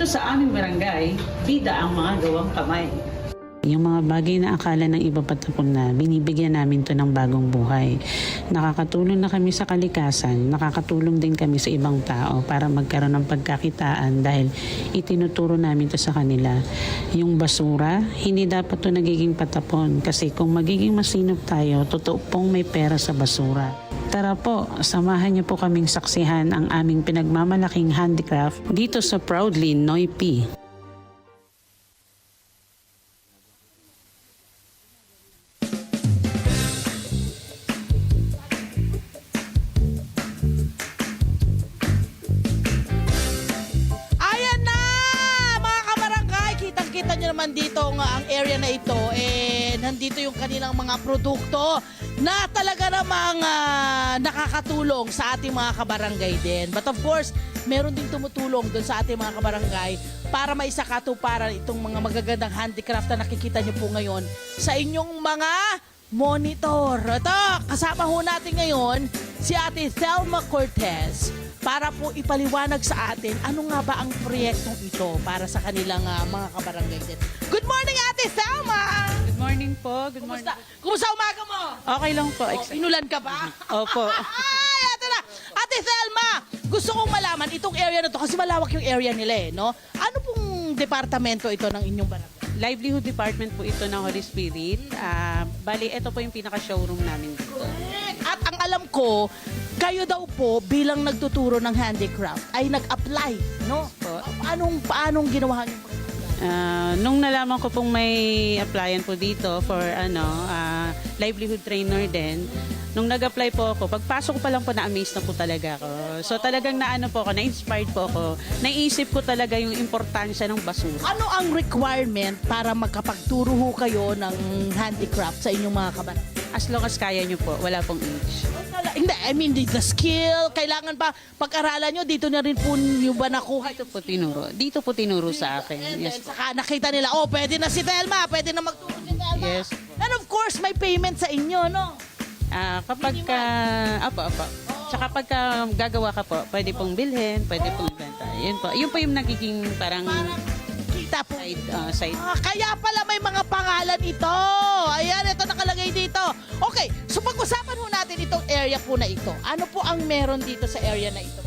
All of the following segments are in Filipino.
sa aming barangay, bida ang mga gawang kamay. Yung mga bagay na akala ng iba patapon na, binibigyan namin to ng bagong buhay. Nakakatulong na kami sa kalikasan, nakakatulong din kami sa ibang tao para magkaroon ng pagkakitaan dahil itinuturo namin to sa kanila. Yung basura, hindi dapat to nagiging patapon kasi kung magiging masinop tayo, totoo pong may pera sa basura. Tara po, samahan niyo po kaming saksihan ang aming pinagmamalaking handicraft dito sa Proudly Noypi. Kita nyo naman dito ang area na ito, nandito yung kanilang mga produkto na talaga namang nakakatulong sa ating mga kabarangay din. But of course, meron din tumutulong doon sa ating mga kabarangay para maisakatuparan itong mga magagandang handicraft na nakikita nyo po ngayon sa inyong mga monitor. Ito, kasama ho natin ngayon si Ate Thelma Cortez para po ipaliwanag sa atin ano nga ba ang proyektong ito para sa kanilang mga kabarangay din. Good morning, Ate Thelma! Good morning po. Good morning. Kumusta umaga mo? Okay lang po. Inulan ka ba? Opo. Ay, Ate Thelma, gusto kong malaman itong area na to kasi malawak yung area nila no? Ano pong departamento ito ng inyong barangay? Livelihood Department po ito ng Holy Spirit. Bali, ito po yung pinaka-showroom namin dito. At ang alam ko, kayo daw po bilang nagtuturo ng handicraft ay nag-apply, no? Po. Paanong ginawa niyo? Nung nalaman ko pong may applyan po dito for livelihood trainer din, nung nag-apply po ako, pagpasok ko pa lang po na-amaze na po talaga ako. So talagang na-inspired po ako. Naisip ko talaga yung importansya ng basura. Ano ang requirement para magkapagturo ho kayo ng handicraft sa inyong mga kabarangay? As long as kaya nyo po, wala pong age. Hindi, I mean the skill, kailangan pa pag-aralan nyo, dito na rin po nyo ba nakuha? Dito po tinuro sa akin. And Yes then, po. saka nakita nila, pwede na si Thelma, pwede na magturo si Thelma. Yes. And of course, may payment sa inyo, no? Kapag apo. Tsaka pagka gagawa ka po, pwede pong bilhin, pwede pong ibenta. Yun po. Yun po yung nagiging parang Kita po. side. Kaya pala may mga pangalan ito. Ayan, ito nakalagay dito. Okay, so pag-usapan ho natin itong area po na ito. Ano po ang meron dito sa area na ito?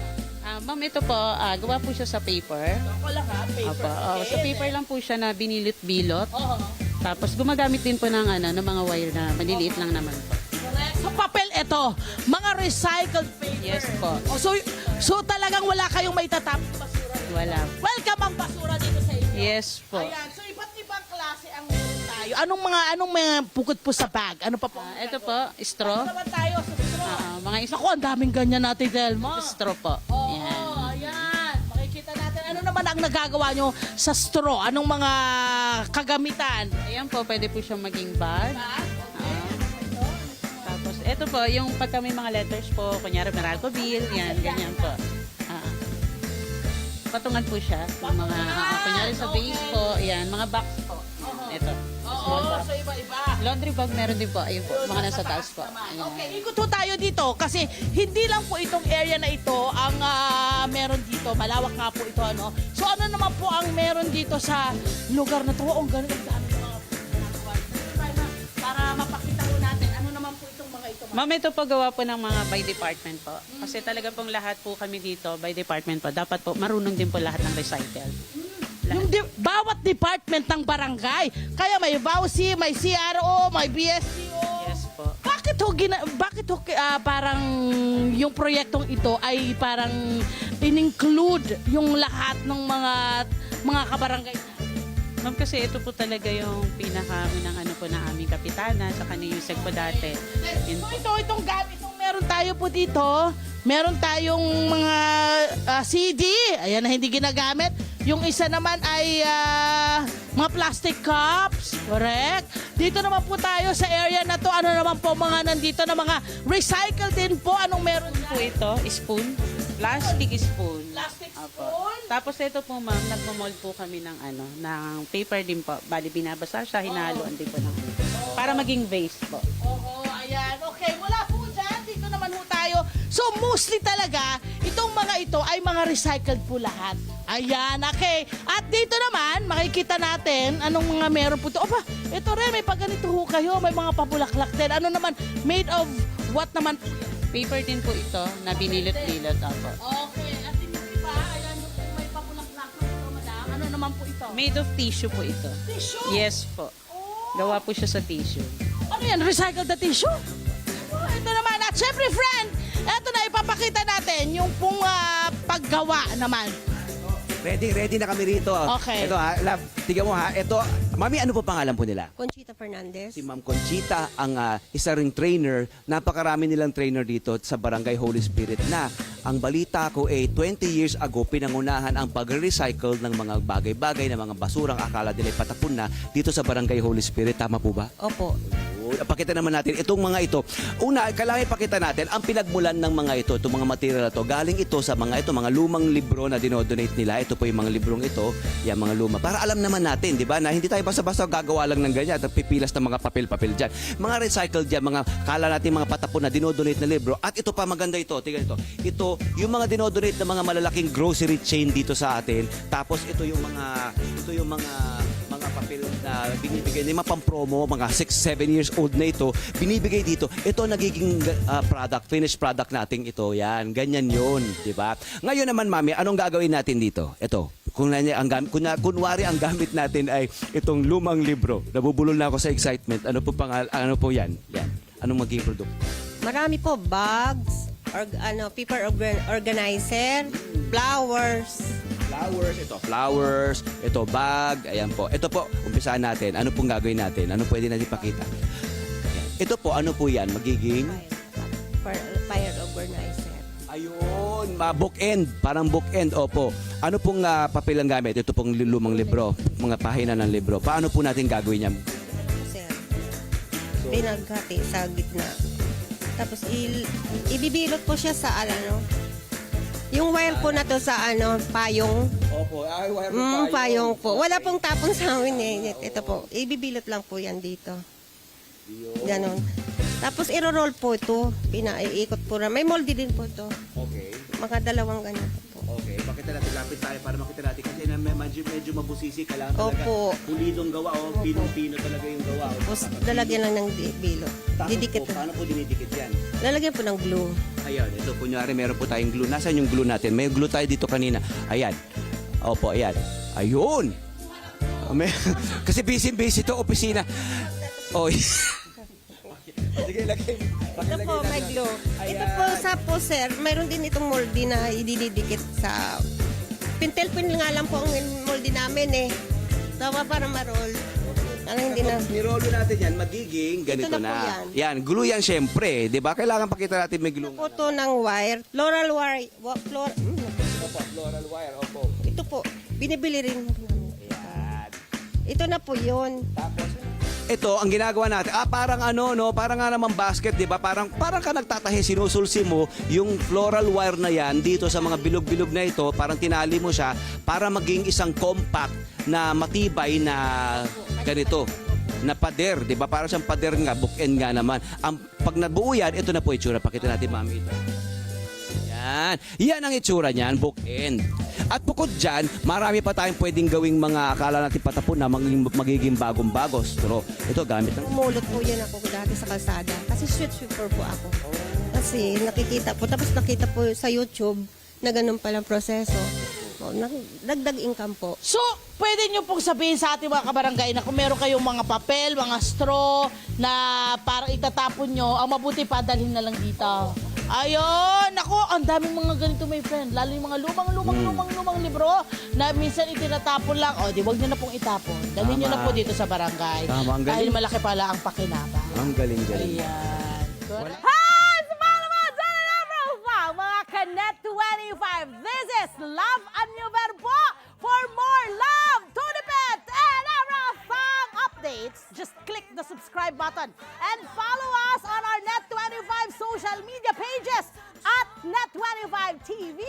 Ma'am, ito po, gawa po siya sa paper. Ako lang paper. Opo, sa paper lang po siya na binilot-bilot. Oo. Tapos gumagamit din po ng mga wire na maliliit lang naman po. Correct. So papel ito, mga recycled paper. Yes po. So talagang wala kayong may tatapos basura dito. Wala. Welcome ang basura dito sa inyo. Yes po. Ayan, so iba't ibang klase ang meron tayo. Anong mga pukot po sa bag? Ano pa po? Ito po, straw. Ano naman tayo sa straw? Mga Naku, ang daming ganyan natin, Thelma. straw po. Oo, Yan. ayan. Makikita natin. Ano naman ang nagagawa nyo sa straw? Anong mga kagamitan? Ayan po, pwede po siyang maging bag. Tapos, ito po, yung pagka may mga letters po, kunyari Meralco Bill, yan, ganyan po. Patungan po siya. Yung mga, kunyari sa base po, yan, mga box po. Ito. Small box. So iba-iba. Laundry bag meron din po. Ayun po, mga nasa taas po. Ayan. Okay, ikot po tayo dito kasi hindi lang po itong area na ito ang meron dito. Malawak nga po ito, ano. So ano naman po ang meron dito sa lugar na to? Ang ganun ang dami mga ginagawa. Para mapakita po natin ano naman po itong mga ito. Ma'am, ito po gawa po ng mga by department po. Kasi talaga pong lahat po kami dito, by department po, dapat po marunong din po lahat ng recycle. Yung bawat department ng barangay. Kaya may BAUSI, may CRO, may BSCO. Yes po. Bakit parang yung proyektong ito ay parang in-include yung lahat ng mga kabarangay? Ma'am, kasi ito po talaga yung pinakaunang ano po na aming kapitana sa kanya yung po dati. Yun po. Itong gamit, meron tayo po dito. Meron tayong mga CD, ayan na hindi ginagamit. Yung isa naman ay mga plastic cups, correct? Dito naman po tayo sa area na to. Ano naman po mga nandito na mga recycle din po. Anong meron Po ito, spoon. Plastic spoon. Plastic Opo. spoon? Tapos ito po ma'am, nagmo-mold po kami ng ng paper din po. Bali binabasa siya, hinahaluan din po ng para maging vase po. Oo, ayan. Okay, wala po dyan. Dito naman po tayo. So So mostly talaga, itong mga ito ay mga recycled po lahat. Ayan, okay. At dito naman, makikita natin anong mga meron po ito. Opa, ito rin, may pagganito ho kayo, may mga pabulaklak din. Ano naman, made of what naman? Paper din po ito na binilot-bilot ako. Okay, at yung iba, ayan, may pabulaklak po ito, madam. Ano naman po ito? Made of tissue po ito. Tissue? Yes po. Gawa po siya sa tissue. Ano yan, recycled na tissue? Oh, ito naman. At syempre, friend, ito na ipapakita natin yung pong paggawa naman. Ready na kami rito. Okay. Ito ha, love, tingnan mo ha. Ito, mami, ano po pangalan po nila? Conchita Fernandez. Si Ma'am Conchita, ang isa ring trainer. Napakarami nilang trainer dito sa Barangay Holy Spirit na ang balita ko 20 years ago pinangunahan ang pag-recycle ng mga bagay-bagay, ng mga basurang akala nila patapon na dito sa Barangay Holy Spirit. Tama po ba? Opo. Pakita naman natin itong mga ito. Una, kailangan ipakita natin ang pinagmulan ng mga ito, itong mga material na to. Galing ito sa mga lumang libro na dinodonate nila. Ito po yung mga librong ito, yung mga luma. Para alam naman natin, di ba, na hindi tayo basta-basta gagawa lang ng ganyan at pipilas ng mga papel-papel dyan. Mga recycled dyan, mga kala natin mga patapon na dinodonate na libro. At ito pa, maganda ito. Tingnan ito. Ito, yung mga dinodonate na mga malalaking grocery chain dito sa atin. Tapos ito yung mga papel na binibigay ng mga pang-promo, mga 6-7 years old na ito, binibigay dito. Ito nagiging finished product natin ito. Yan, ganyan yun, di ba? Ngayon naman, mami, anong gagawin natin dito? Ito, kunwari ang gamit natin ay itong lumang libro. Nabubulol na ako sa excitement. Ano po yan? Yan. Anong magiging produkto? Marami po, bags, paper organizer, flowers. Flowers, ito bag, ayan po. Ito po, umpisaan natin. Ano pong gagawin natin? Ano pwede natin ipakita? Ayan. Ito po, ano po yan? Magiging? Fire organizer. Ayun, bookend. Parang bookend, opo. Ano pong papel ang gamit? Ito pong lumang libro, mga pahina ng libro. Paano po natin gagawin yan? Sir, pinaghati sa gitna. Tapos ibibilot po siya sa yung wire po na to sa payong. Opo, wire Payong po. Wala pong tapon sa amin eh. Ito po, ibibilot lang po yan dito. Ganon. Tapos iro-roll po ito. Pinaiikot po na. May moldy din po ito. Okay. Mga dalawang ganito po. Okay, pakita natin, lapit tayo para makita natin. Kasi medyo mabusisi, kailangan talaga. Opo. Pulidong gawa, pinong-pino talaga yung gawa. Tapos lalagyan lang ng bilot. Didikit. Paano po dinidikit yan? Lalagyan po ng glue. Ayan, ito kunyari meron po tayong glue. Nasaan yung glue natin? May glue tayo dito kanina. Ayan. Opo, ayan. Ayun! Kasi busy to opisina. Oy. Sige, lagay. Ito po, may glue. Ito po sa poser, mayroon din itong moldy na ididikit sa... Pintel-pin nga lang po ang moldy namin eh. Tawa para marol. Ano hindi na... Nirolo natin yan, magiging ganito Ito na po na. yan. Glue yan syempre. Di ba? Kailangan pakita natin may glue. Ito po to ng wire. Floral wire. Floral wire, opo. Ito po, binibili rin. Ayan. Ito na po yun. Tapos, ito, ang ginagawa natin, parang parang nga naman basket, di ba? Parang ka nagtatahi, sinusulsi mo yung floral wire na yan dito sa mga bilog-bilog na ito, parang tinali mo siya para maging isang compact na matibay na ganito, na pader, di ba? Parang siyang pader nga, bookend nga naman. Pag nabuo yan, ito na po itsura. Pakita natin, mami, ito. Yan ang itsura niyan, bookend. At bukod dyan, marami pa tayong pwedeng gawing mga akala natin patapon na magiging bagong-bago. Pero ito, gamit ng... Umulot po yan ako dati sa kalsada. Kasi street sweeper po ako. Kasi nakikita po, tapos nakita po sa YouTube na ganun palang proseso. Dagdag income po. So, pwede nyo pong sabihin sa ating mga kabarangay na kung meron kayong mga papel, mga straw na parang itatapon nyo, ang mabuti padalhin na lang dito. Ayun! Naku, ang daming mga ganito, my friend. Lalo yung mga lumang libro na minsan itinatapon lang. O, di wag nyo na pong itapon. Dalhin nyo na po dito sa barangay. Tama, ang Dahil galing. malaki pala ang pakinabang. Ang galing-galing. Ayan. Hi! Sa mga naman, mga Kanet 25. This is Love and New Verbo. For more love, Tunipet, and Arafang updates, just click the subscribe button and follow us on our Net25 social media pages at Net25 TV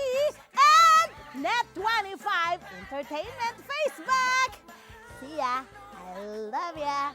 and Net25 Entertainment Facebook. See ya. I love ya.